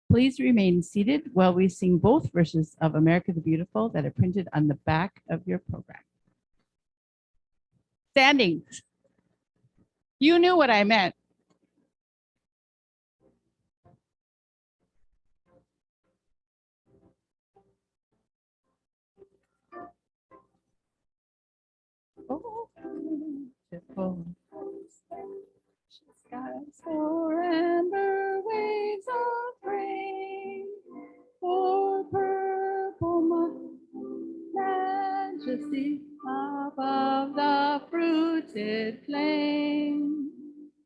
Please remain seated while we sing both verses of America the Beautiful that are printed on the back of your program. Standing. You knew what I meant. Oh, beautiful. Skies for amber waves of rain, for purple majesty above the fruited plain.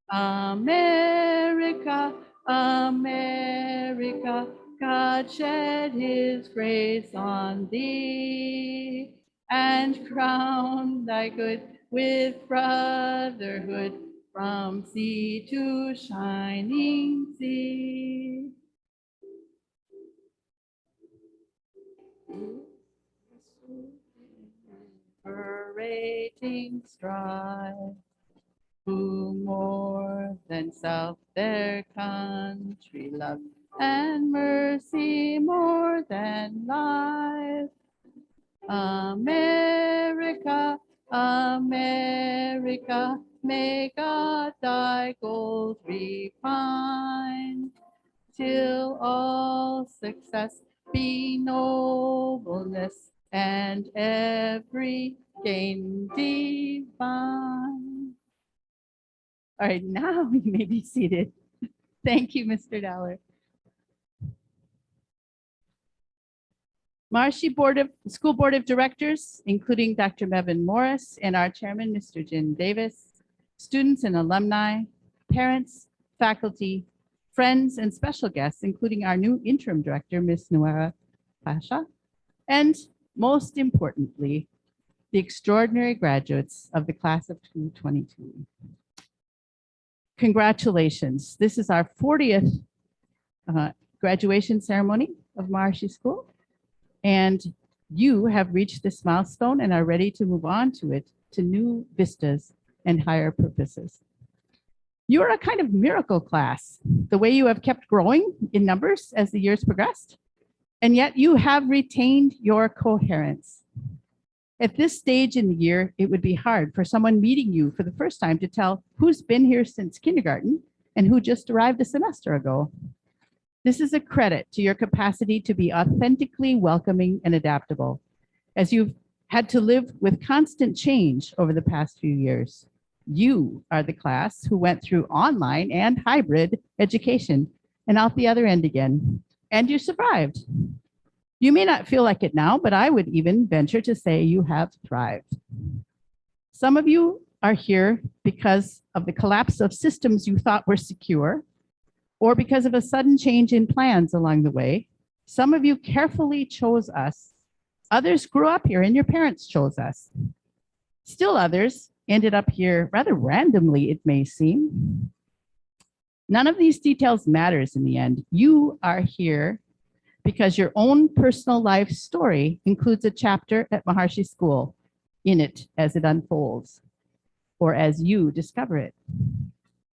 America, America, God shed his grace on thee and crown thy good with brotherhood from sea to shining sea. Liberating strife, who more than self their country love, and mercy more than life. America, America, may God thy gold refine, till all success be nobleness, and every gain divine. All right, now you may be seated. Thank you, Mr. Dowler. Maharishi School Board of Directors, including Dr. Bevan Morris and our chairman, Mr. Jim Davis, students and alumni, parents, faculty, friends, and special guests, including our new interim director, Ms. Nuera Pasha, and most importantly, the extraordinary graduates of the class of 2022. Congratulations. This is our 40th graduation ceremony of Maharishi School. And you have reached this milestone and are ready to move on to new vistas and higher purposes. You are a kind of miracle class, the way you have kept growing in numbers as the years progressed, and yet you have retained your coherence. At this stage in the year, it would be hard for someone meeting you for the first time to tell who's been here since kindergarten and who just arrived a semester ago. This is a credit to your capacity to be authentically welcoming and adaptable, as you've had to live with constant change over the past few years. You are the class who went through online and hybrid education and out the other end again, and you survived. You may not feel like it now, but I would even venture to say you have thrived. Some of you are here because of the collapse of systems you thought were secure, or because of a sudden change in plans along the way. Some of you carefully chose us. Others grew up here and your parents chose us. Still others ended up here rather randomly, it may seem. None of these details matters in the end. You are here because your own personal life story includes a chapter at Maharishi School in it as it unfolds, or as you discover it.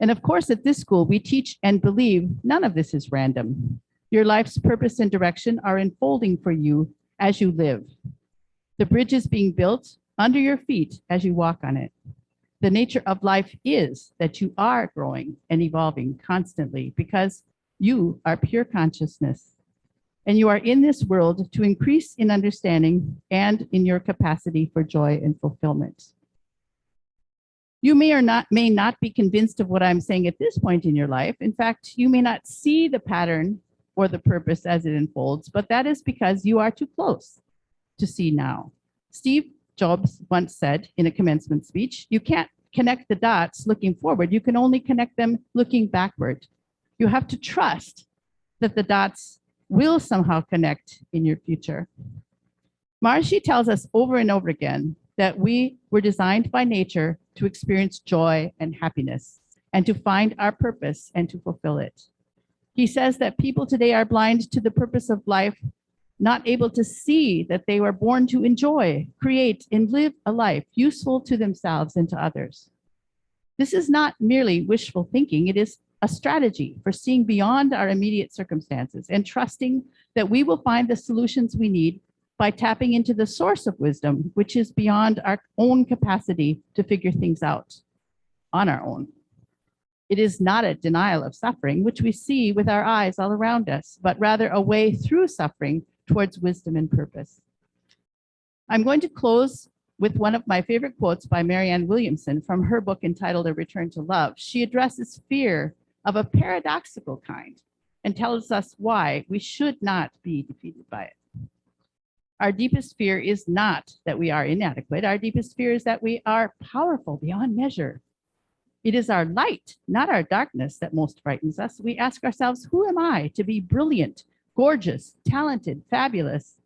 And of course, at this school, we teach and believe none of this is random. Your life's purpose and direction are unfolding for you as you live. The bridge is being built under your feet as you walk on it. The nature of life is that you are growing and evolving constantly because you are pure consciousness. And you are in this world to increase in understanding and in your capacity for joy and fulfillment. You may not be convinced of what I'm saying at this point in your life. In fact, you may not see the pattern or the purpose as it unfolds, but that is because you are too close to see now. Steve Jobs once said in a commencement speech, you can't connect the dots looking forward. You can only connect them looking backward. You have to trust that the dots will somehow connect in your future. Maharishi tells us over and over again that we were designed by nature to experience joy and happiness and to find our purpose and to fulfill it. He says that people today are blind to the purpose of life, not able to see that they were born to enjoy, create, and live a life useful to themselves and to others. This is not merely wishful thinking. It is a strategy for seeing beyond our immediate circumstances and trusting that we will find the solutions we need by tapping into the source of wisdom, which is beyond our own capacity to figure things out on our own. It is not a denial of suffering, which we see with our eyes all around us, but rather a way through suffering towards wisdom and purpose. I'm going to close with one of my favorite quotes by Marianne Williamson from her book entitled A Return to Love. She addresses fear of a paradoxical kind and tells us why we should not be defeated by it. Our deepest fear is not that we are inadequate. Our deepest fear is that we are powerful beyond measure. It is our light, not our darkness, that most frightens us. We ask ourselves, who am I to be brilliant, gorgeous, talented, fabulous?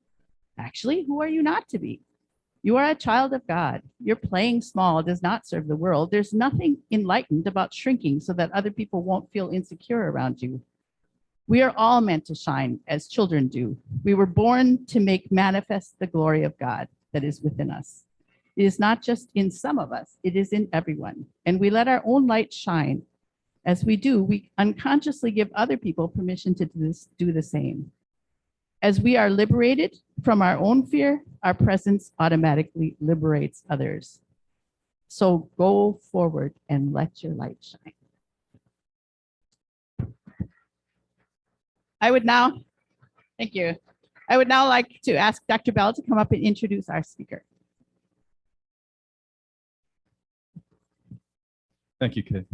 Actually, who are you not to be? You are a child of God. Your playing small does not serve the world. There's nothing enlightened about shrinking so that other people won't feel insecure around you. We are all meant to shine as children do. We were born to make manifest the glory of God that is within us. It is not just in some of us, it is in everyone. And we let our own light shine. As we do, we unconsciously give other people permission to do the same. As we are liberated from our own fear, our presence automatically liberates others. So go forward and let your light shine. Thank you. I would now like to ask Dr. Bell to come up and introduce our speaker. Thank you, Kay.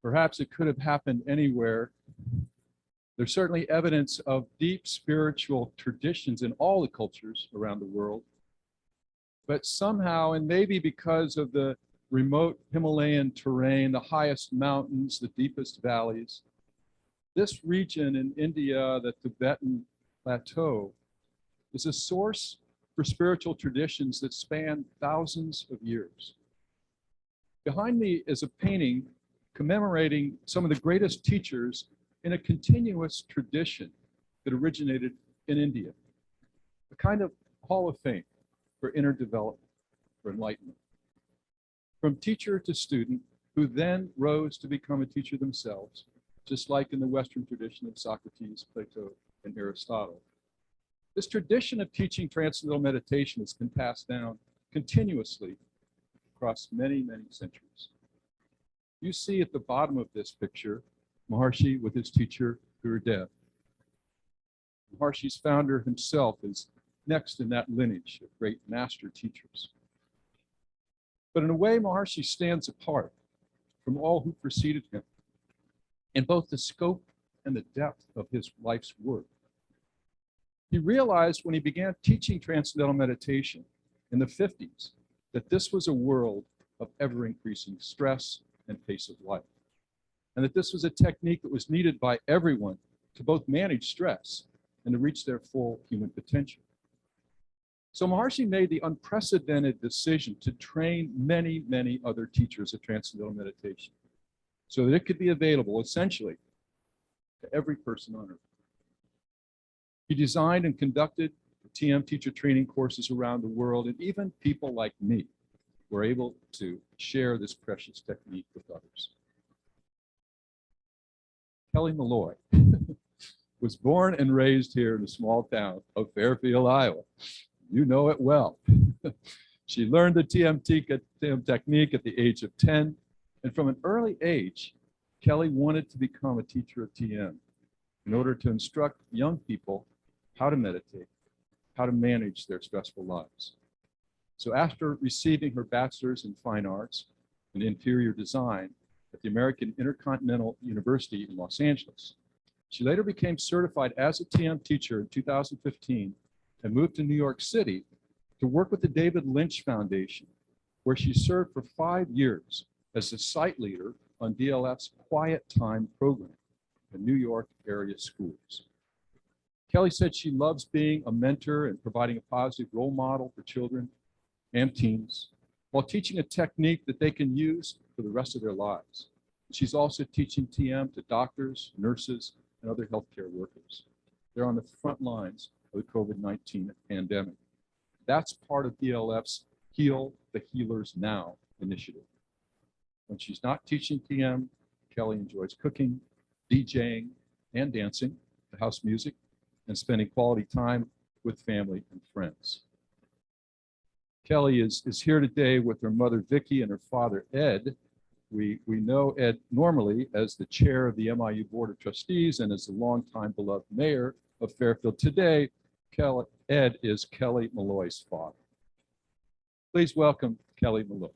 Perhaps it could have happened anywhere. There's certainly evidence of deep spiritual traditions in all the cultures around the world. But somehow, and maybe because of the remote Himalayan terrain, the highest mountains, the deepest valleys, this region in India, the Tibetan Plateau, is a source for spiritual traditions that span thousands of years. Behind me is a painting commemorating some of the greatest teachers in a continuous tradition that originated in India, a kind of hall of fame for inner development, for enlightenment. From teacher to student, who then rose to become a teacher themselves, just like in the Western tradition of Socrates, Plato, and Aristotle. This tradition of teaching transcendental meditation has been passed down continuously across many, many centuries. You see at the bottom of this picture, Maharishi with his teacher, Gurudev. Maharishi's founder himself is next in that lineage of great master teachers. But in a way, Maharishi stands apart from all who preceded him in both the scope and the depth of his life's work. He realized when he began teaching transcendental meditation in the 50s that this was a world of ever-increasing stress and pace of life, and that this was a technique that was needed by everyone to both manage stress and to reach their full human potential. So Maharishi made the unprecedented decision to train many, many other teachers of transcendental meditation so that it could be available essentially to every person on earth. He designed and conducted TM teacher training courses around the world, and even people like me were able to share this precious technique with others. Kelly Malloy was born and raised here in the small town of Fairfield, Iowa. You know it well. She learned the TM technique at the age of 10, and from an early age, Kelly wanted to become a teacher of TM in order to instruct young people how to meditate, how to manage their stressful lives. So after receiving her bachelor's in fine arts and interior design at the American Intercontinental University in Los Angeles, she later became certified as a TM teacher in 2015 and moved to New York City to work with the David Lynch Foundation, where she served for 5 years as the site leader on DLF's Quiet Time program in New York area schools. Kelly said she loves being a mentor and providing a positive role model for children and teens while teaching a technique that they can use for the rest of their lives. She's also teaching TM to doctors, nurses, and other healthcare workers. They're on the front lines of the COVID-19 pandemic. That's part of ELF's Heal the Healers Now initiative. When she's not teaching TM, Kelly enjoys cooking, DJing, and dancing to house music, and spending quality time with family and friends. Kelly is here today with her mother, Vicky, and her father, Ed. We know Ed normally as the chair of the MIU Board of Trustees and as the longtime beloved mayor of Fairfield. Today, Ed is Kelly Malloy's father. Please welcome Kelly Malloy.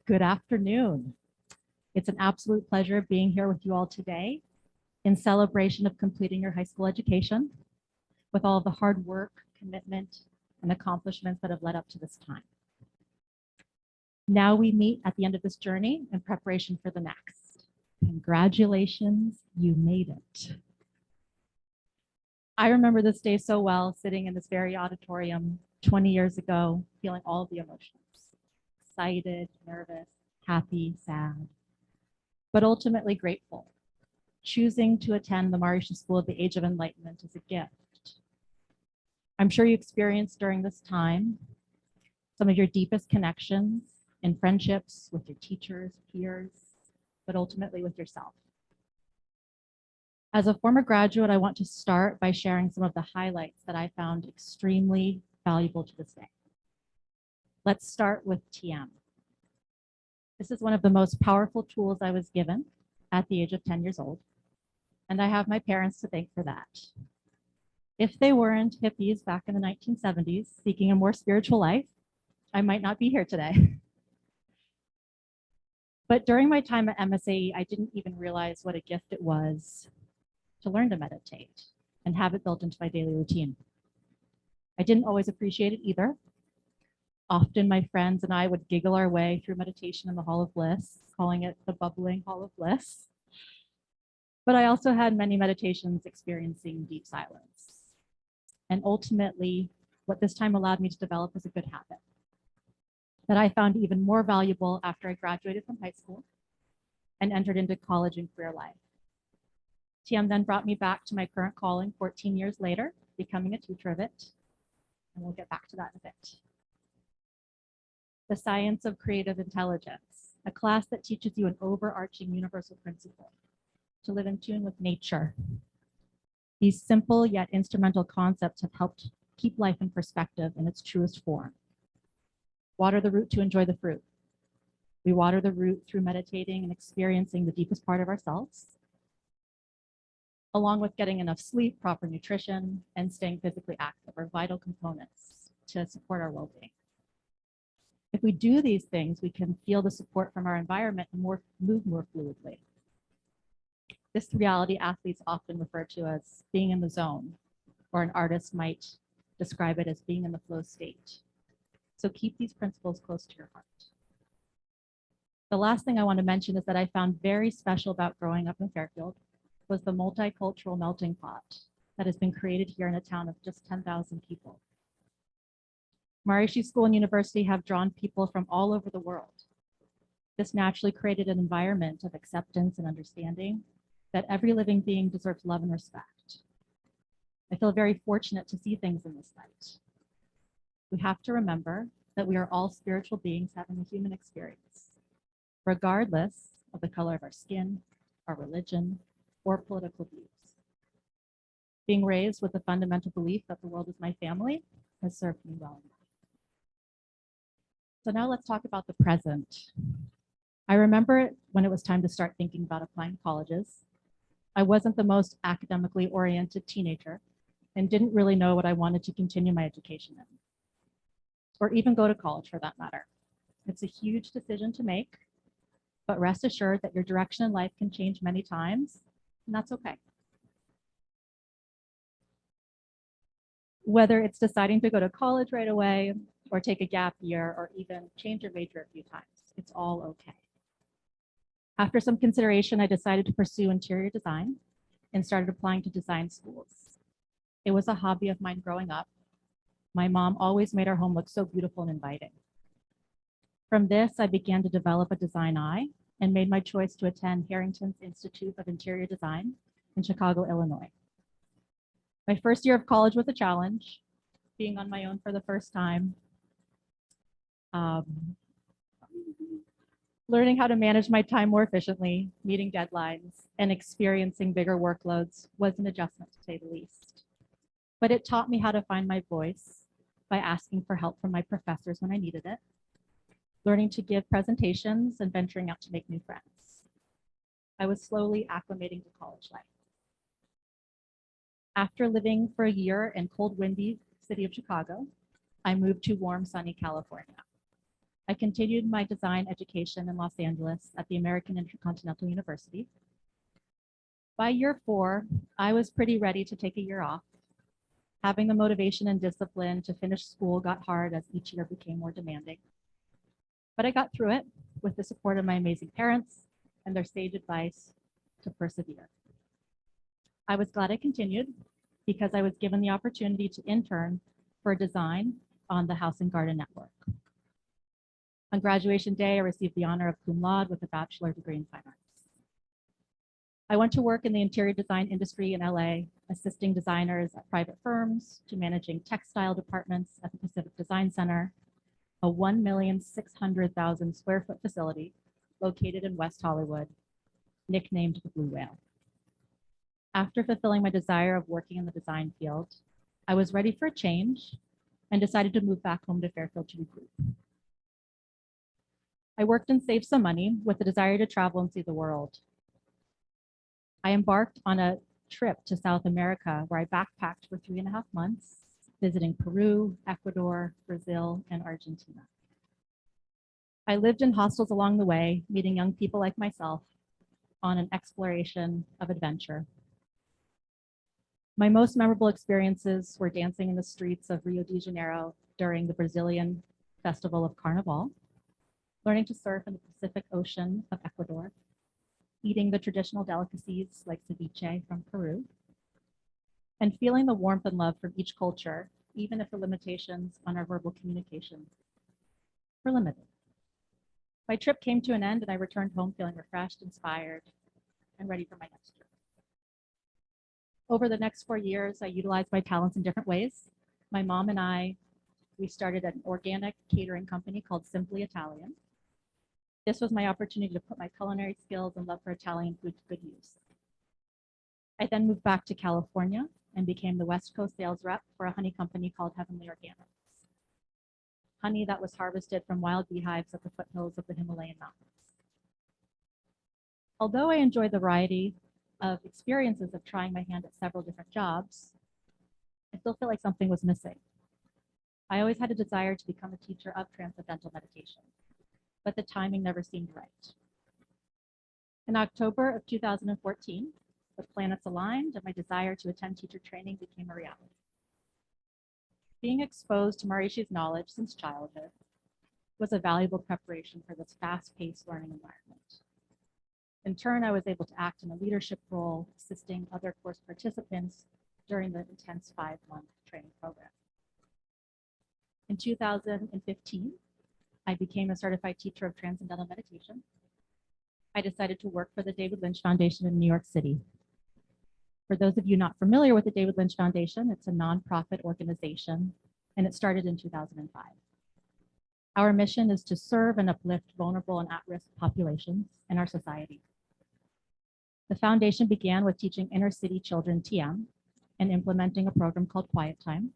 Good afternoon. It's an absolute pleasure being here with you all today in celebration of completing your high school education with all of the hard work, commitment, and accomplishments that have led up to this time. Now we meet at the end of this journey in preparation for the next. Congratulations, you made it. I remember this day so well, sitting in this very auditorium 20 years ago, feeling all of the emotions. Excited, nervous, happy, sad, but ultimately grateful. Choosing to attend the Maharishi School of the Age of Enlightenment is a gift. I'm sure you experienced during this time some of your deepest connections and friendships with your teachers, peers, but ultimately with yourself. As a former graduate, I want to start by sharing some of the highlights that I found extremely valuable to this day. Let's start with TM. This is one of the most powerful tools I was given at the age of 10 years old, and I have my parents to thank for that. If they weren't hippies back in the 1970s seeking a more spiritual life, I might not be here today. But during my time at MSAE, I didn't even realize what a gift it was to learn to meditate and have it built into my daily routine. I didn't always appreciate it either. Often my friends and I would giggle our way through meditation in the Hall of Bliss, calling it the bubbling Hall of Bliss. But I also had many meditations experiencing deep silence. And ultimately, what this time allowed me to develop was a good habit that I found even more valuable after I graduated from high school and entered into college and career life. TM then brought me back to my current calling 14 years later, becoming a teacher of it. And we'll get back to that in a bit. The Science of Creative Intelligence, a class that teaches you an overarching universal principle to live in tune with nature. These simple yet instrumental concepts have helped keep life in perspective in its truest form. Water the root to enjoy the fruit. We water the root through meditating and experiencing the deepest part of ourselves, along with getting enough sleep, proper nutrition, and staying physically active are vital components to support our well-being. If we do these things, we can feel the support from our environment and move more fluidly. This reality athletes often refer to as being in the zone, or an artist might describe it as being in the flow state. So keep these principles close to your heart. The last thing I want to mention is that I found very special about growing up in Fairfield was the multicultural melting pot that has been created here in a town of just 10,000 people. Maharishi School and University have drawn people from all over the world. This naturally created an environment of acceptance and understanding that every living being deserves love and respect. I feel very fortunate to see things in this light. We have to remember that we are all spiritual beings having a human experience, regardless of the color of our skin, our religion, or political views. Being raised with the fundamental belief that the world is my family has served me well enough. So now let's talk about the present. I remember when it was time to start thinking about applying to colleges. I wasn't the most academically oriented teenager and didn't really know what I wanted to continue my education in, or even go to college for that matter. It's a huge decision to make, but rest assured that your direction in life can change many times, and that's okay. Whether it's deciding to go to college right away or take a gap year or even change your major a few times, it's all okay. After some consideration, I decided to pursue interior design and started applying to design schools. It was a hobby of mine growing up. My mom always made our home look so beautiful and inviting. From this, I began to develop a design eye and made my choice to attend Harrington's Institute of Interior Design in Chicago, Illinois. My first year of college was a challenge, being on my own for the first time. Learning how to manage my time more efficiently, meeting deadlines, and experiencing bigger workloads was an adjustment, to say the least. But it taught me how to find my voice by asking for help from my professors when I needed it, learning to give presentations, and venturing out to make new friends. I was slowly acclimating to college life. After living for a year in cold, windy city of Chicago, I moved to warm, sunny California. I continued my design education in Los Angeles at the American Intercontinental University. By year 4, I was pretty ready to take a year off. Having the motivation and discipline to finish school got hard as each year became more demanding. But I got through it with the support of my amazing parents and their sage advice to persevere. I was glad I continued because I was given the opportunity to intern for design on the House and Garden Network. On graduation day, I received the honor of cum laude with a bachelor degree in fine arts. I went to work in the interior design industry in LA, assisting designers at private firms to managing textile departments at the Pacific Design Center, a 1,600,000 square foot facility located in West Hollywood, nicknamed the Blue Whale. After fulfilling my desire of working in the design field, I was ready for a change and decided to move back home to Fairfield to regroup. I worked and saved some money with the desire to travel and see the world. I embarked on a trip to South America where I backpacked for 3.5 months, visiting Peru, Ecuador, Brazil, and Argentina. I lived in hostels along the way, meeting young people like myself on an exploration of adventure. My most memorable experiences were dancing in the streets of Rio de Janeiro during the Brazilian Festival of Carnival, learning to surf in the Pacific Ocean of Ecuador, eating the traditional delicacies like ceviche from Peru, and feeling the warmth and love from each culture, even if the limitations on our verbal communication were limited. My trip came to an end and I returned home feeling refreshed, inspired, and ready for my next trip. Over the next 4 years, I utilized my talents in different ways. My mom and we started an organic catering company called Simply Italian. This was my opportunity to put my culinary skills and love for Italian food to good use. I then moved back to California and became the West Coast sales rep for a honey company called Heavenly Organics. Honey that was harvested from wild beehives at the foothills of the Himalayan mountains. Although I enjoyed the variety of experiences of trying my hand at several different jobs, I still feel like something was missing. I always had a desire to become a teacher of transcendental meditation, but the timing never seemed right. In October of 2014, the planets aligned and my desire to attend teacher training became a reality. Being exposed to Maharishi's knowledge since childhood was a valuable preparation for this fast-paced learning environment. In turn, I was able to act in a leadership role, assisting other course participants during the intense 5-month training program. In 2015, I became a certified teacher of transcendental meditation. I decided to work for the David Lynch Foundation in New York City. For those of you not familiar with the David Lynch Foundation, it's a nonprofit organization, and it started in 2005. Our mission is to serve and uplift vulnerable and at-risk populations in our society. The foundation began with teaching inner city children TM and implementing a program called Quiet Time,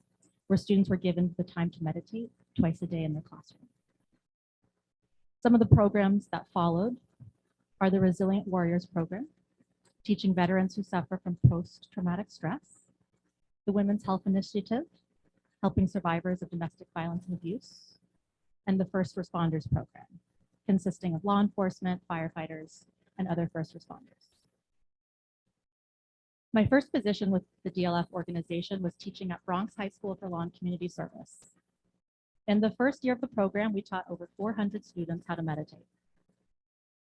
where students were given the time to meditate twice a day in their classroom. Some of the programs that followed are the Resilient Warriors program, teaching veterans who suffer from post-traumatic stress, the Women's Health Initiative, helping survivors of domestic violence and abuse, and the First Responders program, consisting of law enforcement, firefighters, and other first responders. My first position with the DLF organization was teaching at Bronx High School for Law and Community Service. In the first year of the program, we taught over 400 students how to meditate.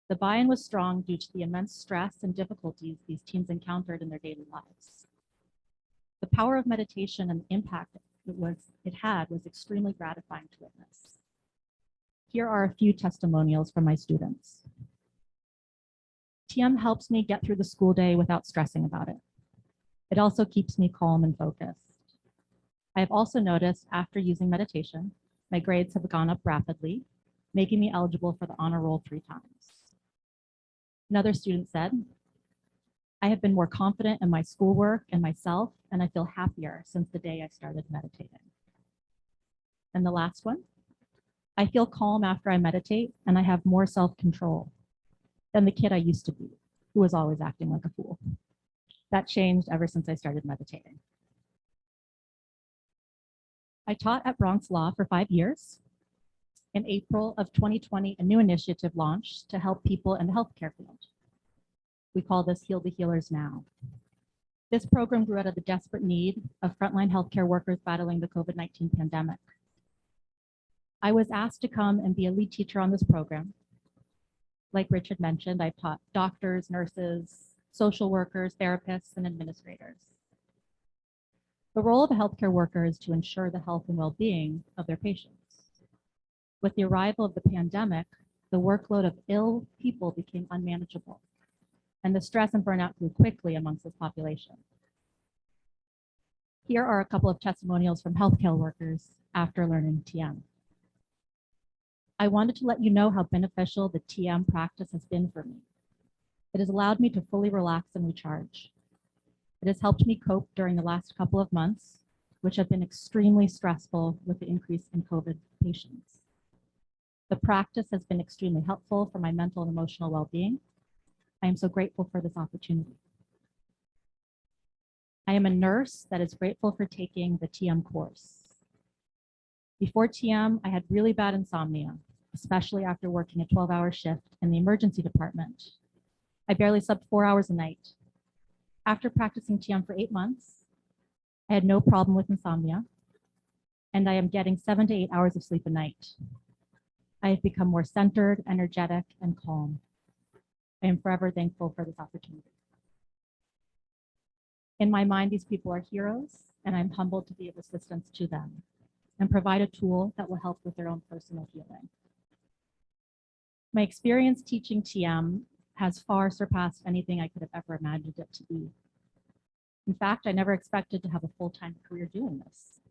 The buy-in was strong due to the immense stress and difficulties these teens encountered in their daily lives. The power of meditation and the impact it had was extremely gratifying to witness. Here are a few testimonials from my students. TM helps me get through the school day without stressing about it. It also keeps me calm and focused. I have also noticed after using meditation, my grades have gone up rapidly, making me eligible for the honor roll 3 times. Another student said, I have been more confident in my schoolwork and myself, and I feel happier since the day I started meditating. And the last one, I feel calm after I meditate, and I have more self-control than the kid I used to be, who was always acting like a fool. That changed ever since I started meditating. I taught at Bronx Law for 5 years. In April of 2020, a new initiative launched to help people in the healthcare field. We call this Heal the Healers Now. This program grew out of the desperate need of frontline healthcare workers battling the COVID-19 pandemic. I was asked to come and be a lead teacher on this program. Like Richard mentioned, I taught doctors, nurses, social workers, therapists, and administrators. The role of a healthcare worker is to ensure the health and well-being of their patients. With the arrival of the pandemic, the workload of ill people became unmanageable, and the stress and burnout grew quickly amongst this population. Here are a couple of testimonials from healthcare workers after learning TM. I wanted to let you know how beneficial the TM practice has been for me. It has allowed me to fully relax and recharge. It has helped me cope during the last couple of months, which have been extremely stressful with the increase in COVID patients. The practice has been extremely helpful for my mental and emotional well-being. I am so grateful for this opportunity. I am a nurse that is grateful for taking the TM course. Before TM, I had really bad insomnia, especially after working a 12-hour shift in the emergency department. I barely slept 4 hours a night. After practicing TM for 8 months, I had no problem with insomnia, and I am getting 7 to 8 hours of sleep a night. I have become more centered, energetic, and calm. I am forever thankful for this opportunity. In my mind, these people are heroes, and I'm humbled to be of assistance to them and provide a tool that will help with their own personal healing. My experience teaching TM has far surpassed anything I could have ever imagined it to be. In fact, I never expected to have a full-time career doing this.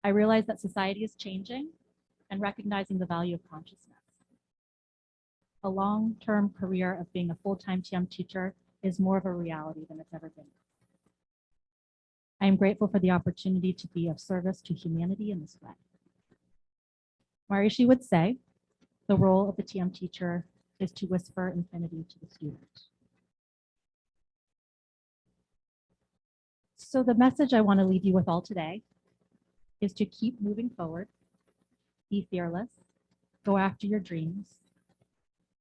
I realized that society is changing and recognizing the value of consciousness. A long-term career of being a full-time TM teacher is more of a reality than it's ever been. I am grateful for the opportunity to be of service to humanity in this way. Maharishi would say, the role of the TM teacher is to whisper infinity to the student. So the message I want to leave you with all today is to keep moving forward, be fearless, go after your dreams,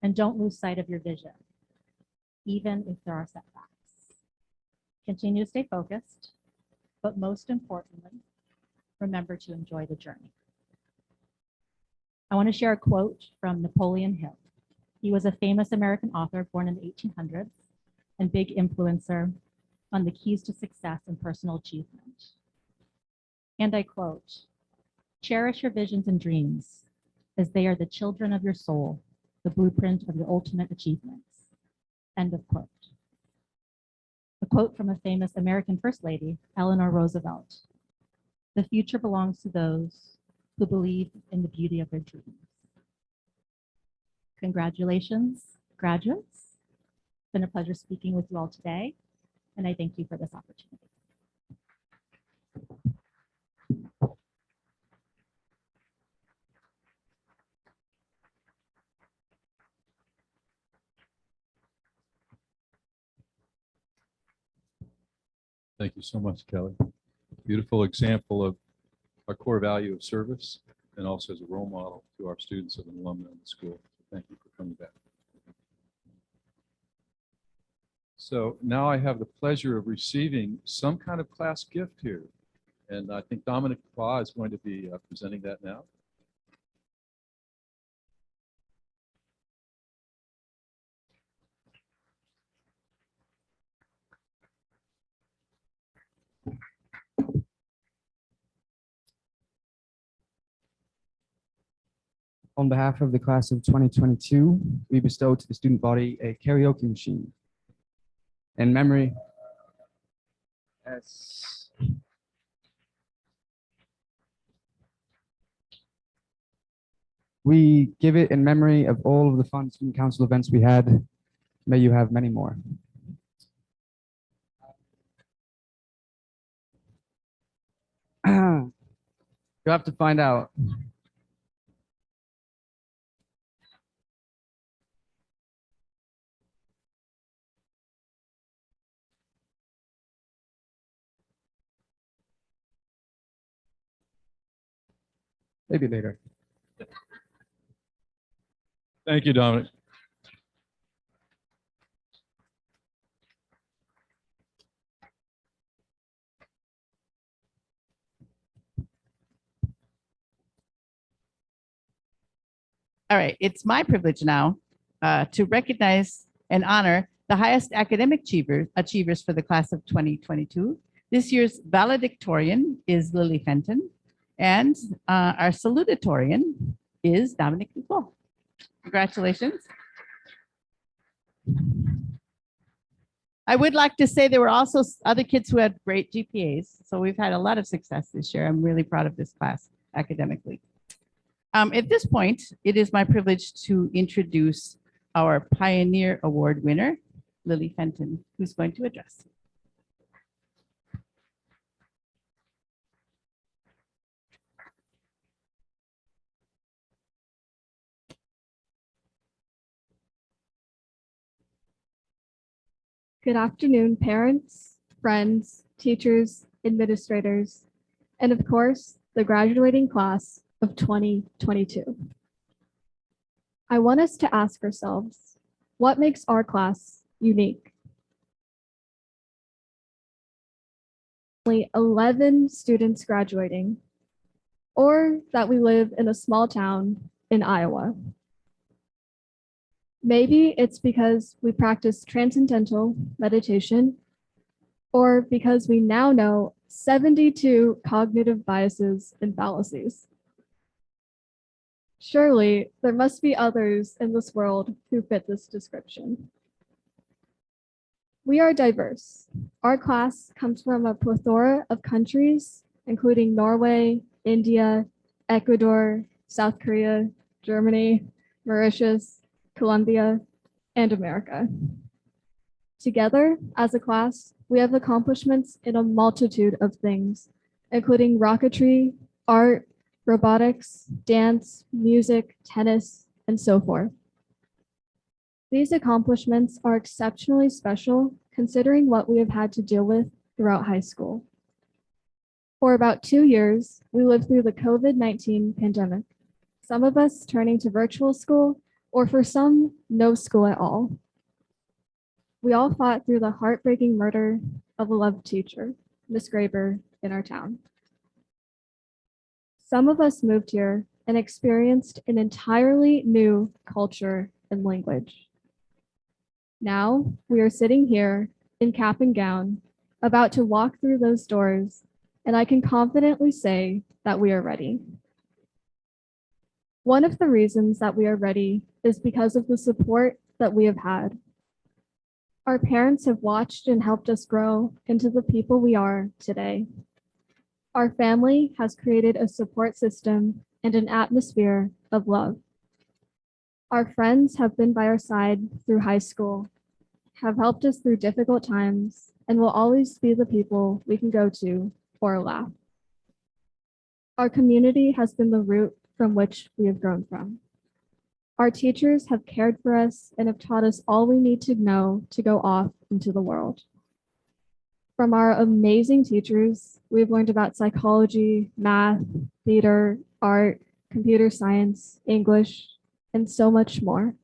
and don't lose sight of your vision, even if there are setbacks. Continue to stay focused, but most importantly, remember to enjoy the journey. I want to share a quote from Napoleon Hill. He was a famous American author born in the 1800s and big influencer on the keys to success and personal achievement. And I quote, "Cherish your visions and dreams, as they are the children of your soul, the blueprint of your ultimate achievements." End of quote. A quote from a famous American First Lady, Eleanor Roosevelt. "The future belongs to those who believe in the beauty of their dreams." Congratulations, graduates. It's been a pleasure speaking with you all today, and I thank you for this opportunity. Thank you so much, Kelly. Beautiful example of our core value of service and also as a role model to our students and alumni in the school. Thank you for coming back. So now I have the pleasure of receiving some kind of class gift here. And I think Dominic Pla is going to be presenting that now. On behalf of the class of 2022, we bestow to the student body a karaoke machine in memory. Yes. We give it in memory of all of the fun student council events we had. May you have many more. You have to find out. Maybe later. Thank you, Dominic. All right, it's my privilege now to recognize and honor the highest academic achievers for the class of 2022. This year's valedictorian is Lily Fenton, and our salutatorian is Dominic Nicole. Congratulations. I would like to say there were also other kids who had great GPAs, so we've had a lot of success this year. I'm really proud of this class academically. At this point, it is my privilege to introduce our Pioneer Award winner, Lily Fenton, who's going to address. Good afternoon, parents, friends, teachers, administrators, and of course, the graduating class of 2022. I want us to ask ourselves, what makes our class unique? Only 11 students graduating, or that we live in a small town in Iowa. Maybe it's because we practice transcendental meditation, or because we now know 72 cognitive biases and fallacies. Surely there must be others in this world who fit this description. We are diverse. Our class comes from a plethora of countries, including Norway, India, Ecuador, South Korea, Germany, Mauritius, Colombia, and America. Together, as a class, we have accomplishments in a multitude of things, including rocketry, art, robotics, dance, music, tennis, and so forth. These accomplishments are exceptionally special considering what we have had to deal with throughout high school. For about 2 years, we lived through the COVID-19 pandemic, some of us turning to virtual school, or for some, no school at all. We all fought through the heartbreaking murder of a loved teacher, Miss Graber, in our town. Some of us moved here and experienced an entirely new culture and language. Now we are sitting here in cap and gown, about to walk through those doors, and I can confidently say that we are ready. One of the reasons that we are ready is because of the support that we have had. Our parents have watched and helped us grow into the people we are today. Our family has created a support system and an atmosphere of love. Our friends have been by our side through high school, have helped us through difficult times, and will always be the people we can go to for a laugh. Our community has been the root from which we have grown from. Our teachers have cared for us and have taught us all we need to know to go off into the world. From our amazing teachers, we've learned about psychology, math, theater, art, computer science, English, and so much more.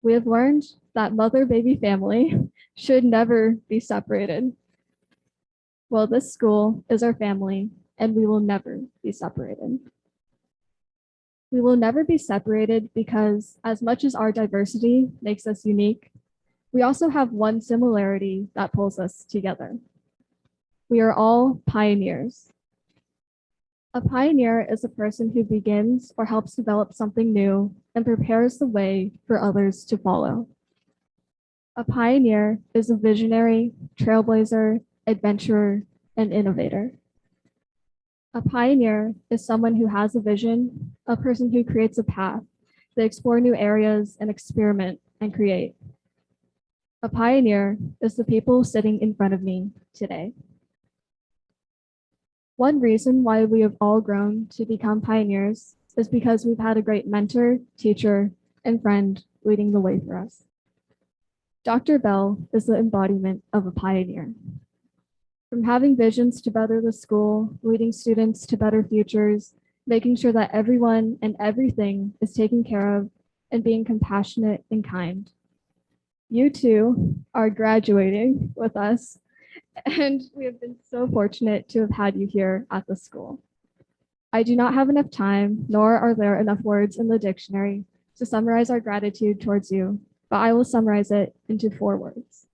We have learned that mother-baby family should never be separated. Well, this school is our family, and we will never be separated. We will never be separated because, as much as our diversity makes us unique, we also have one similarity that pulls us together. We are all pioneers. A pioneer is a person who begins or helps develop something new and prepares the way for others to follow. A pioneer is a visionary, trailblazer, adventurer, and innovator. A pioneer is someone who has a vision, a person who creates a path. They explore new areas and experiment and create. A pioneer is the people sitting in front of me today. One reason why we have all grown to become pioneers is because we've had a great mentor, teacher, and friend leading the way for us. Dr. Bell is the embodiment of a pioneer. From having visions to better the school, leading students to better futures, making sure that everyone and everything is taken care of, and being compassionate and kind. You too are graduating with us, and we have been so fortunate to have had you here at the school. I do not have enough time, nor are there enough words in the dictionary to summarize our gratitude towards you, but I will summarize it into 4 words.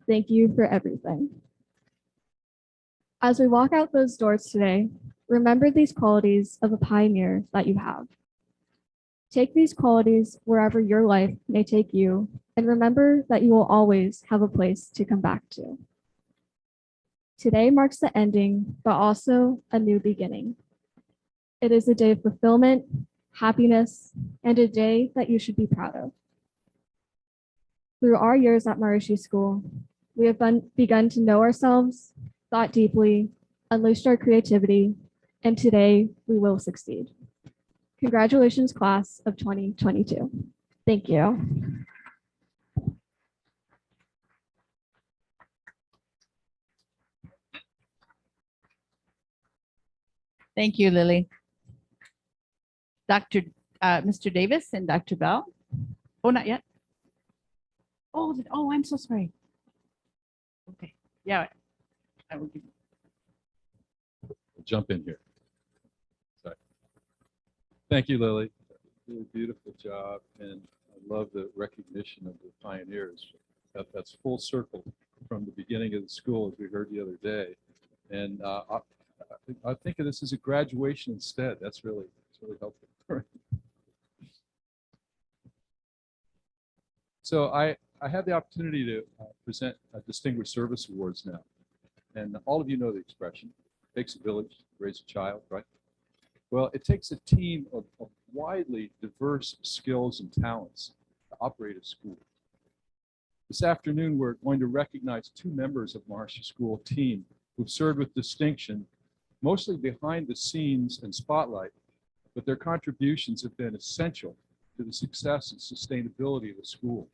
Thank you for everything. As we walk out those doors today, remember these qualities of a pioneer that you have. Take these qualities wherever your life may take you, and remember that you will always have a place to come back to. Today marks the ending, but also a new beginning. It is a day of fulfillment, happiness, and a day that you should be proud of. Through our years at Maharishi School, we have begun to know ourselves, thought deeply, unleashed our creativity, and today we will succeed. Congratulations, class of 2022. Thank you. Thank you, Lily. Mr. Davis and Dr. Bell. Oh, not yet. Oh, I'm so sorry. Okay, yeah, I will give. I'll jump in here. Sorry. Thank you, Lily. Really beautiful job, and I love the recognition of the pioneers. That's full circle from the beginning of the school, as we heard the other day. And I think of this as a graduation instead. It's really helpful. So I had the opportunity to present Distinguished Service Awards now. And all of you know the expression, it takes a village to raise a child, right? Well, it takes a team of widely diverse skills and talents to operate a school. This afternoon, we're going to recognize 2 members of Maharishi School team who've served with distinction, mostly behind the scenes and spotlight, but their contributions have been essential to the success and sustainability of the school.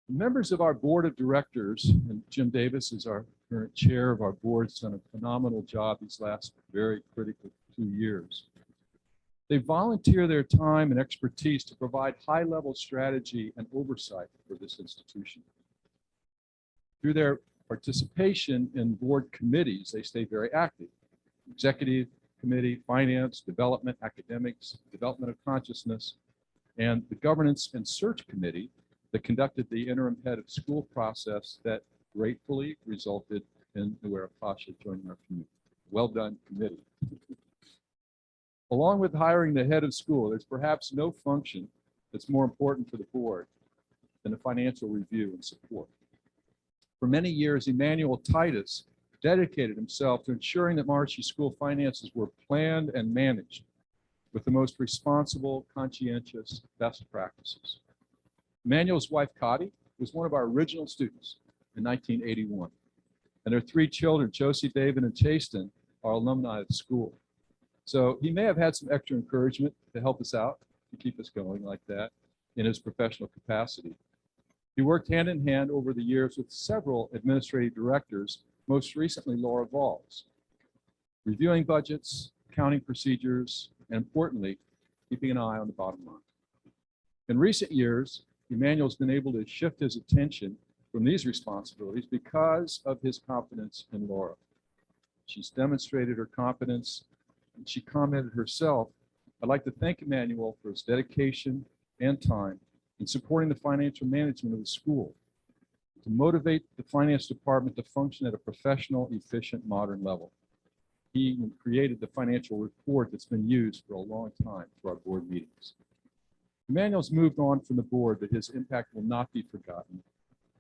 Members of our board of directors, and Jim Davis is our current chair of our board, has done a phenomenal job these last very critical 2 years. They volunteer their time and expertise to provide high-level strategy and oversight for this institution. Through their participation in board committees, they stay very active. Executive Committee, Finance, Development, Academics, Development of Consciousness, and the Governance and Search Committee that conducted the interim head of school process that gratefully resulted in Nuera Pasha joining our committee. Well done, committee. Along with hiring the head of school, there's perhaps no function that's more important for the board than the financial review and support. For many years, Emmanuel Titus dedicated himself to ensuring that Maharishi School finances were planned and managed with the most responsible, conscientious, best practices. Emmanuel's wife, Cotty, was one of our original students in 1981. And their 3 children, Josie, David, and Chasten, are alumni of the school. So he may have had some extra encouragement to help us out, to keep us going like that in his professional capacity. He worked hand in hand over the years with several administrative directors, most recently Laura Valls, reviewing budgets, accounting procedures, and importantly, keeping an eye on the bottom line. In recent years, Emmanuel's been able to shift his attention from these responsibilities because of his confidence in Laura. She's demonstrated her confidence, and she commented herself, "I'd like to thank Emmanuel for his dedication and time in supporting the financial management of the school, to motivate the finance department to function at a professional, efficient, modern level. He even created the financial report that's been used for a long time for our board meetings. Emmanuel's moved on from the board, but his impact will not be forgotten.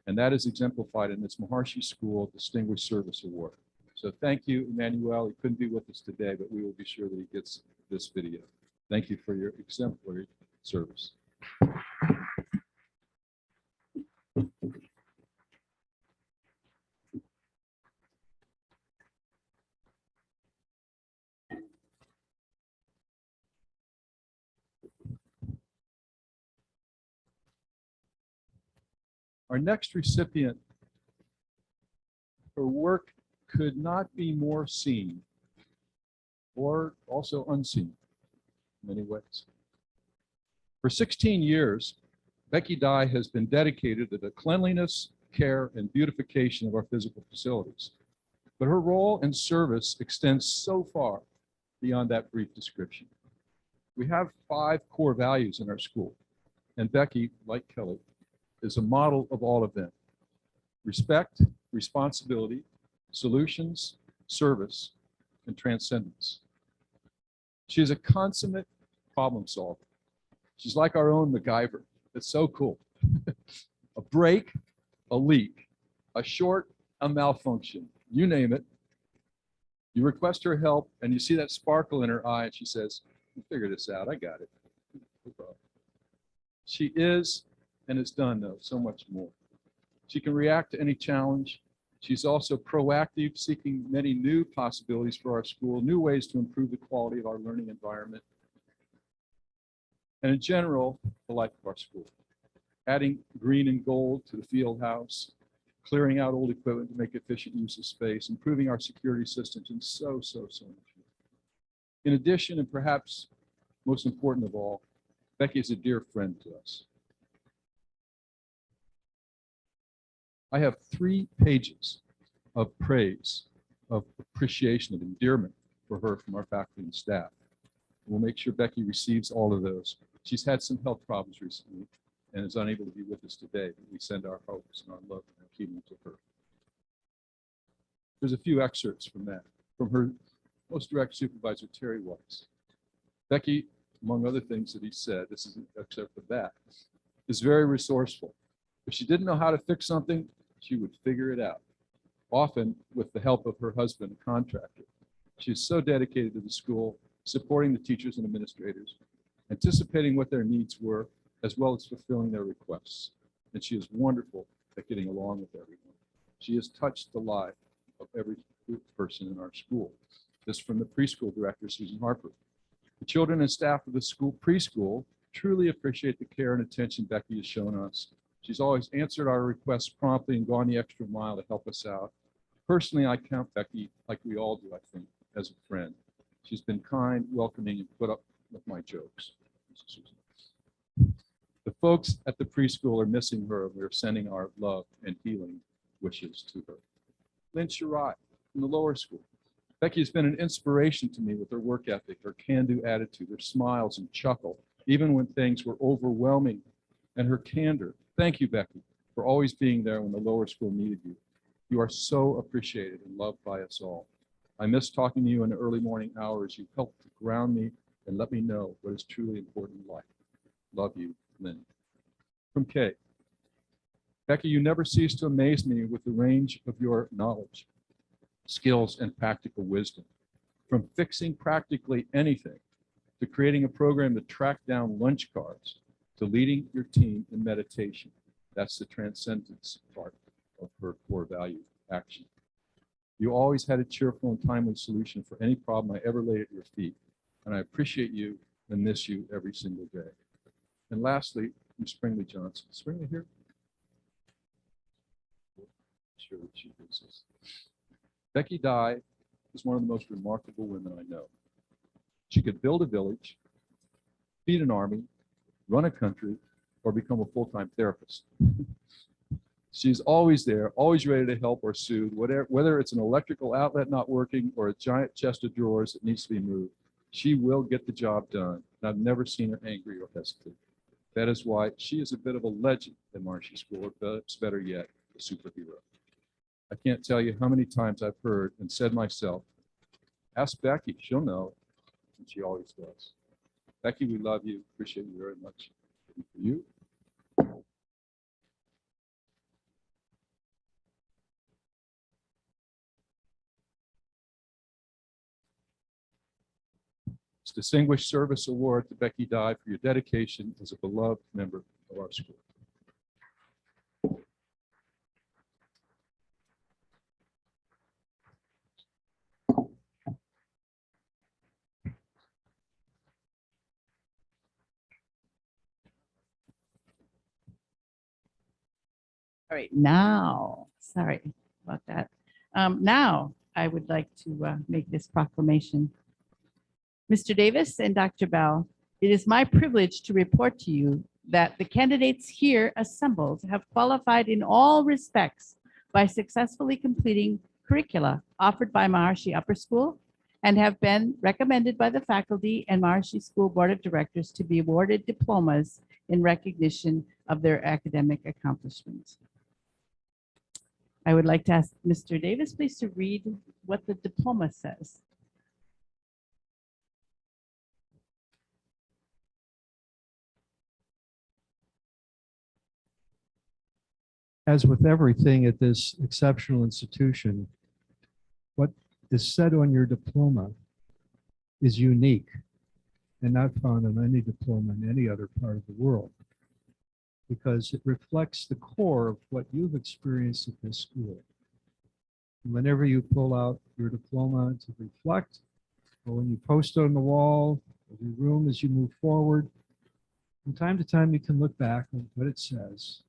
And that is exemplified in this Maharishi School Distinguished Service Award. So thank you, Emmanuel. He couldn't be with us today, but we will be sure that he gets this video. Thank you for your exemplary service. Our next recipient, her work could not be more seen or also unseen in many ways. For 16 years, Becky Dye has been dedicated to the cleanliness, care, and beautification of our physical facilities. But her role and service extends so far beyond that brief description. We have 5 core values in our school, and Becky, like Kelly, is a model of all of them: respect, responsibility, solutions, service, and transcendence. She is a consummate problem solver. She's like our own MacGyver. It's so cool. A break, a leak, a short, a malfunction, you name it. You request her help and you see that sparkle in her eye and she says, "We'll figure this out, I got it." No problem. She is and has done, though, so much more. She can react to any challenge. She's also proactive, seeking many new possibilities for our school, new ways to improve the quality of our learning environment, and in general, the life of our school. Adding green and gold to the field house, clearing out old equipment to make efficient use of space, improving our security systems, and so much more. In addition, and perhaps most important of all, Becky is a dear friend to us. I have 3 pages of praise, of appreciation, of endearment for her from our faculty and staff. We'll make sure Becky receives all of those. She's had some health problems recently and is unable to be with us today, but we send our hopes and our love and our healing to her. There's a few excerpts from that, from her most direct supervisor, Terry Weiss. Becky, among other things that he said, this is an excerpt of that, is very resourceful. If she didn't know how to fix something, she would figure it out, often with the help of her husband, a contractor. She is so dedicated to the school, supporting the teachers and administrators, anticipating what their needs were, as well as fulfilling their requests. And she is wonderful at getting along with everyone. She has touched the life of every person in our school. This from the preschool director, Susan Harper. The children and staff of the school preschool truly appreciate the care and attention Becky has shown us. She's always answered our requests promptly and gone the extra mile to help us out. Personally, I count Becky, like we all do, I think, as a friend. She's been kind, welcoming, and put up with my jokes. The folks at the preschool are missing her, and we're sending our love and healing wishes to her. Lynch from the lower school. Becky has been an inspiration to me with her work ethic, her can-do attitude, her smiles and chuckle, even when things were overwhelming, and her candor. Thank you, Becky, for always being there when the lower school needed you. You are so appreciated and loved by us all. I miss talking to you in the early morning hours. You helped to ground me and let me know what is truly important in life. Love you, Lynn. From Kay. Becky, you never cease to amaze me with the range of your knowledge, skills, and practical wisdom. From fixing practically anything, to creating a program to track down lunch cards, to leading your team in meditation. That's the transcendence part of her core value, action. You always had a cheerful and timely solution for any problem I ever laid at your feet, and I appreciate you and miss you every single day. And lastly, Ms. Springley Johnson. Springley here? Sure, she is this. Becky Dye is one of the most remarkable women I know. She could build a village, feed an army, run a country, or become a full-time therapist. She's always there, always ready to help or soothe, whether it's an electrical outlet not working or a giant chest of drawers that needs to be moved. She will get the job done, and I've never seen her angry or hesitate. That is why she is a bit of a legend at Maharishi School, or perhaps better yet, a superhero. I can't tell you how many times I've heard and said myself, Ask Becky, she'll know, and she always does. Becky, we love you, appreciate you very much. And for you, this Distinguished Service Award to Becky Dye for your dedication as a beloved member of our school. All right, now, sorry about that. Now, I would like to make this proclamation. Mr. Davis and Dr. Bell, it is my privilege to report to you that the candidates here assembled have qualified in all respects by successfully completing curricula offered by Maharishi Upper School and have been recommended by the faculty and Maharishi School Board of Directors to be awarded diplomas in recognition of their academic accomplishments. I would like to ask Mr. Davis, please, to read what the diploma says. As with everything at this exceptional institution, what is said on your diploma is unique and not found on any diploma in any other part of the world, because it reflects the core of what you've experienced at this school. And whenever you pull out your diploma to reflect, or when you post it on the wall of your room as you move forward, from time to time you can look back on what it says,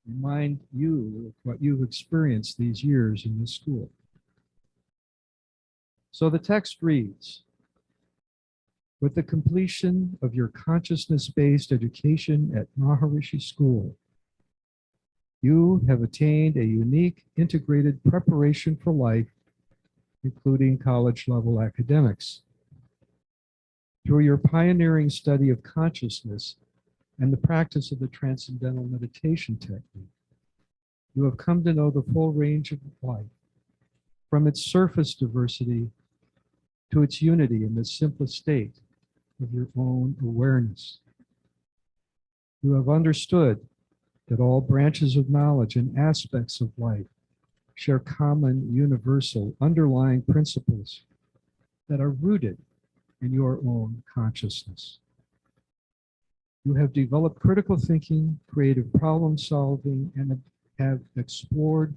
remind you of what you've experienced these years in this school. So the text reads, with the completion of your consciousness-based education at Maharishi School, you have attained a unique integrated preparation for life, including college-level academics. Through your pioneering study of consciousness and the practice of the transcendental meditation technique, you have come to know the full range of life, from its surface diversity to its unity in the simplest state of your own awareness. You have understood that all branches of knowledge and aspects of life share common, universal, underlying principles that are rooted in your own consciousness. You have developed critical thinking, creative problem solving, and have explored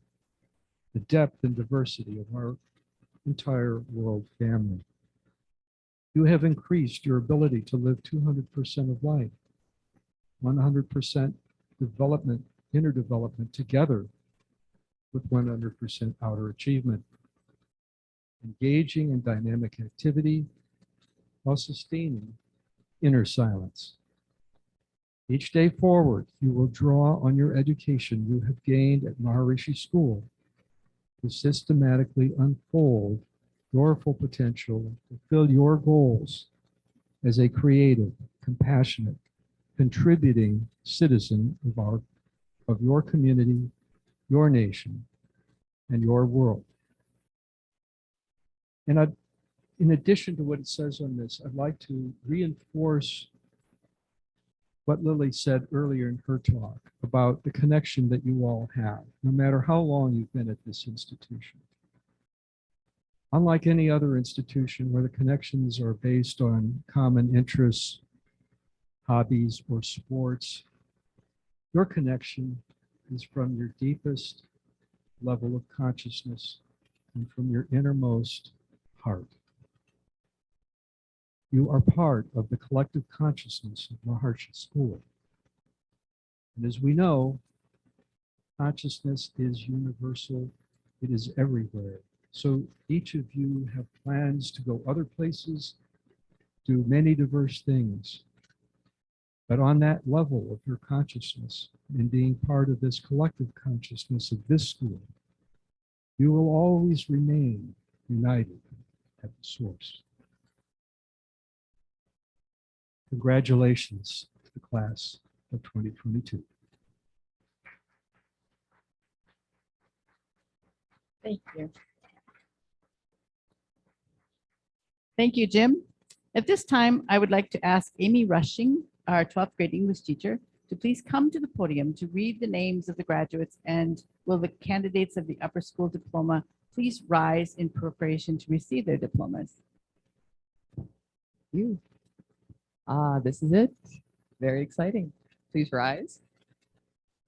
the depth and diversity of our entire world family. You have increased your ability to live 200% of life, 100% development, inner development together with 100% outer achievement, engaging in dynamic activity while sustaining inner silence. Each day forward, you will draw on your education you have gained at Maharishi School to systematically unfold your full potential and fulfill your goals as a creative, compassionate, contributing citizen of your community, your nation, and your world. And in addition to what it says on this, I'd like to reinforce what Lily said earlier in her talk about the connection that you all have, no matter how long you've been at this institution. Unlike any other institution where the connections are based on common interests, hobbies, or sports, your connection is from your deepest level of consciousness and from your innermost heart. You are part of the collective consciousness of Maharishi School. And as we know, consciousness is universal. It is everywhere. So each of you have plans to go other places, do many diverse things. But on that level of your consciousness and being part of this collective consciousness of this school, you will always remain united at the source. Congratulations to the class of 2022. Thank you. Thank you, Jim. At this time, I would like to ask Amy Rushing, our 12th grade English teacher, to please come to the podium to read the names of the graduates, and will the candidates of the upper school diploma please rise in preparation to receive their diplomas. You. This is it. Very exciting. Please rise.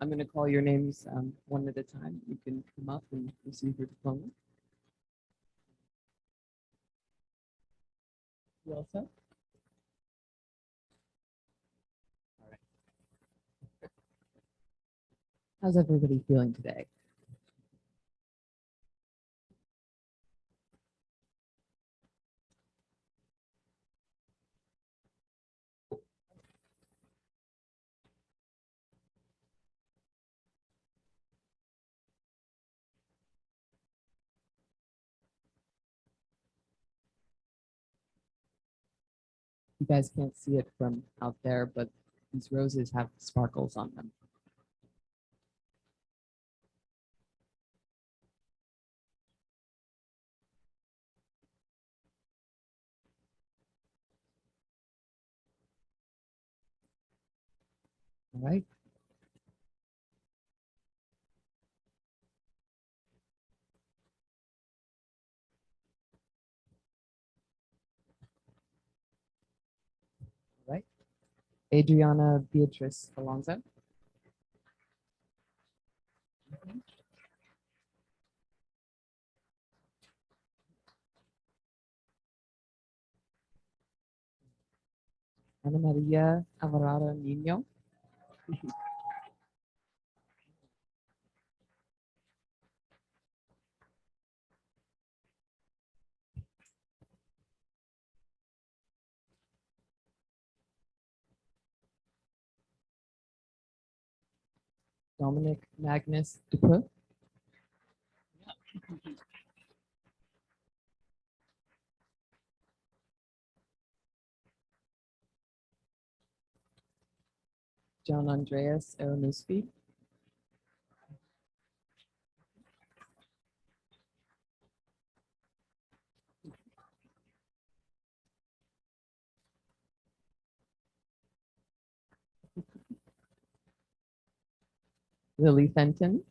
I'm going to call your names one at a time. You can come up and receive your diploma. You all set? All right. How's everybody feeling today? You guys can't see it from out there, but these roses have sparkles on them. All right. All right. Adriana Beatrice Alonso. Ana Maria Alvarado Nino. Dominic Magnus Dupuy. John Andreas Aronuspi. Lily Fenton.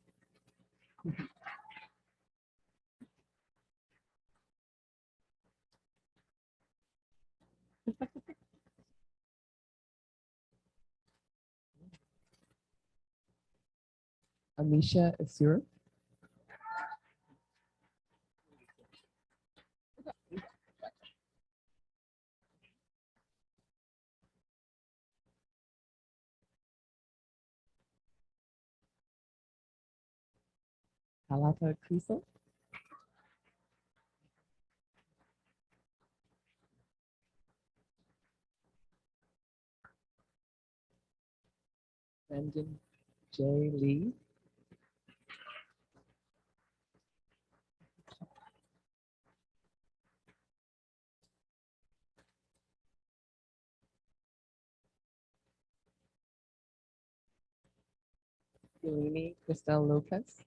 Amisha Asur. Halata Kriesel. Brendan J. Lee. Yelini Cristel Lopez.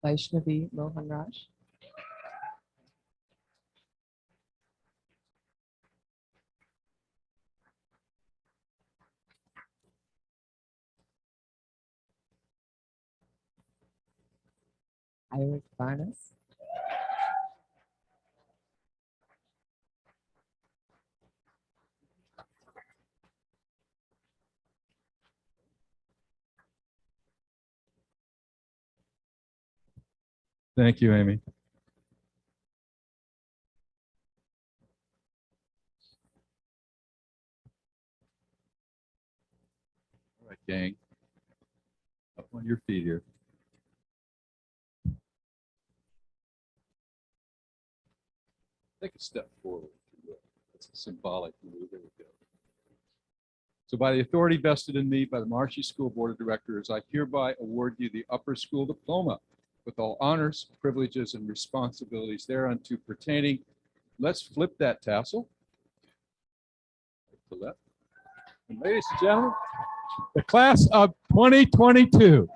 Vaishnavi Mohan Raj. Iris Barnes. Thank you, Amy. All right, gang. Up on your feet here. Take a step forward, if you will. That's a symbolic move. There we go. So by the authority vested in me by the Maharishi School Board of Directors, I hereby award you the upper school diploma with all honors, privileges, and responsibilities thereunto pertaining. Let's flip that tassel. to the left. And ladies and gentlemen, the class of 2022.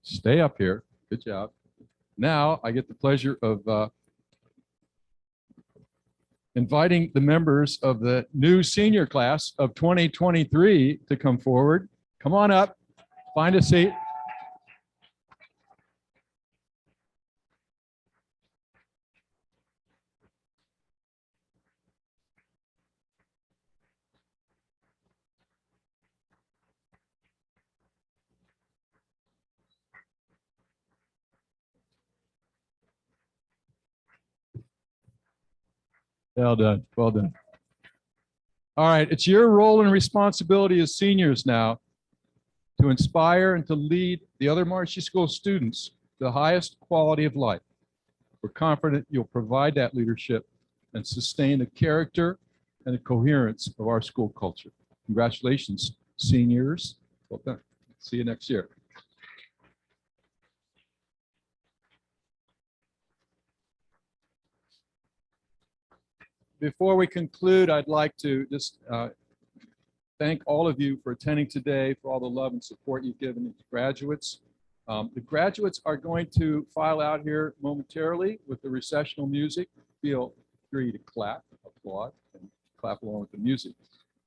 Stay up here. Good job. Now I get the pleasure of inviting the members of the new senior class of 2023 to come forward. Come on up, find a seat. Well done. Well done. All right. It's your role and responsibility as seniors now to inspire and to lead the other Maharishi School students to the highest quality of life. We're confident you'll provide that leadership and sustain the character and the coherence of our school culture. Congratulations, seniors. Well done. See you next year. Before we conclude, I'd like to just thank all of you for attending today, for all the love and support you've given to graduates. The graduates are going to file out here momentarily with the recessional music. Feel free to clap, applaud, and clap along with the music.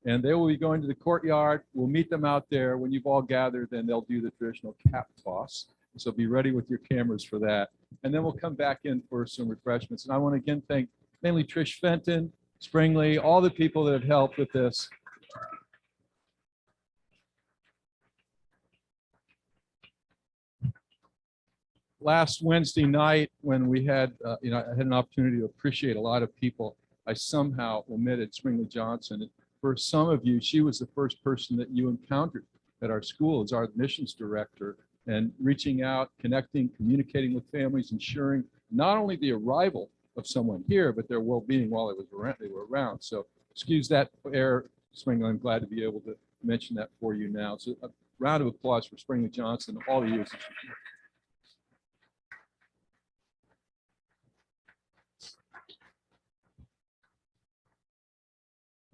And they will be going to the courtyard. We'll meet them out there. When you've all gathered, then they'll do the traditional cap toss. So be ready with your cameras for that. And then we'll come back in for some refreshments. And I want to again thank mainly Trish Fenton, Springley, all the people that have helped with this. Last Wednesday night, when we had, I had an opportunity to appreciate a lot of people, I somehow omitted Springley Johnson. And for some of you, she was the first person that you encountered at our school as our admissions director, and reaching out, connecting, communicating with families, ensuring not only the arrival of someone here, but their well-being while they were around. So excuse that error, Springley. I'm glad to be able to mention that for you now. So a round of applause for Springley Johnson, all the years.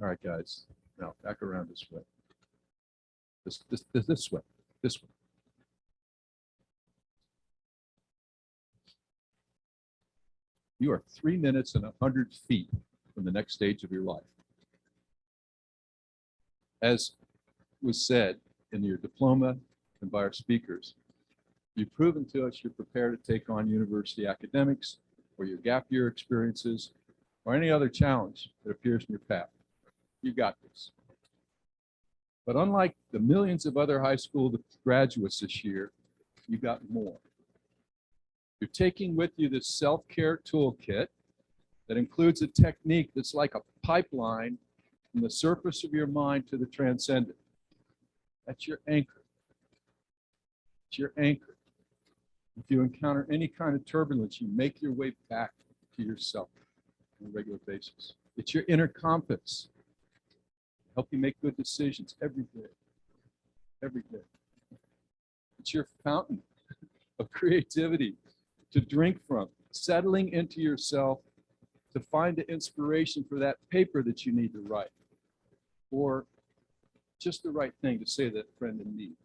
All right, guys. Now back around this way. This way. This way. You are 3 minutes and 100 feet from the next stage of your life. As was said in your diploma and by our speakers, you've proven to us you're prepared to take on university academics or your gap year experiences or any other challenge that appears in your path. You got this. But unlike the millions of other high school graduates this year, you got more. You're taking with you this self-care toolkit that includes a technique that's like a pipeline from the surface of your mind to the transcendent. That's your anchor. It's your anchor. If you encounter any kind of turbulence, you make your way back to yourself on a regular basis. It's your inner compass. Help you make good decisions every day. Every day. It's your fountain of creativity to drink from, settling into yourself to find the inspiration for that paper that you need to write, or just the right thing to say to that friend in need.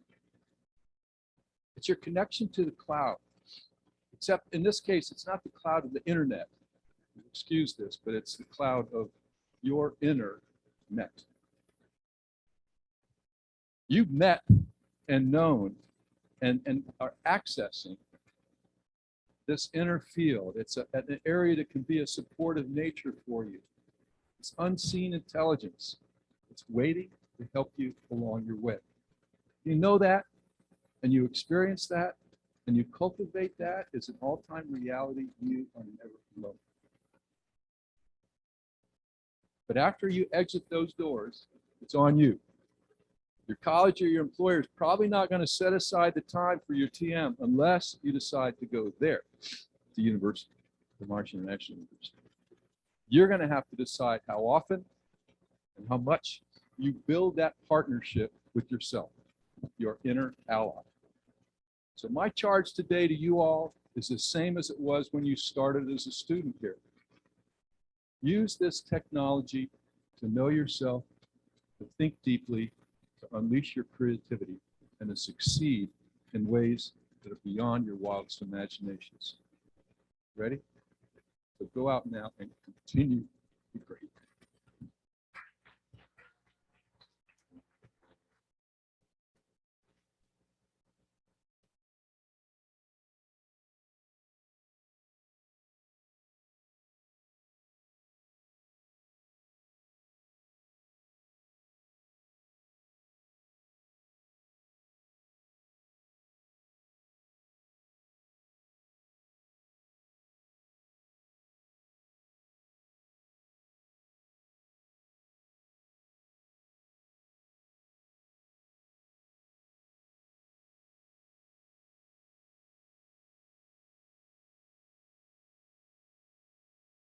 It's your connection to the cloud, except in this case, it's not the cloud of the internet. Excuse this, but it's the cloud of your inner net. You've met and known and are accessing this inner field. It's an area that can be a supportive nature for you. It's unseen intelligence. It's waiting to help you along your way. You know that, and you experience that, and you cultivate that as an all-time reality. You are never alone. But after you exit those doors, it's on you. Your college or your employer is probably not going to set aside the time for your TM unless you decide to go there, the university, the Maharishi International University. You're going to have to decide how often and how much you build that partnership with yourself, your inner ally. So my charge today to you all is the same as it was when you started as a student here. Use this technology to know yourself, to think deeply, to unleash your creativity, and to succeed in ways that are beyond your wildest imaginations. Ready? So go out now and continue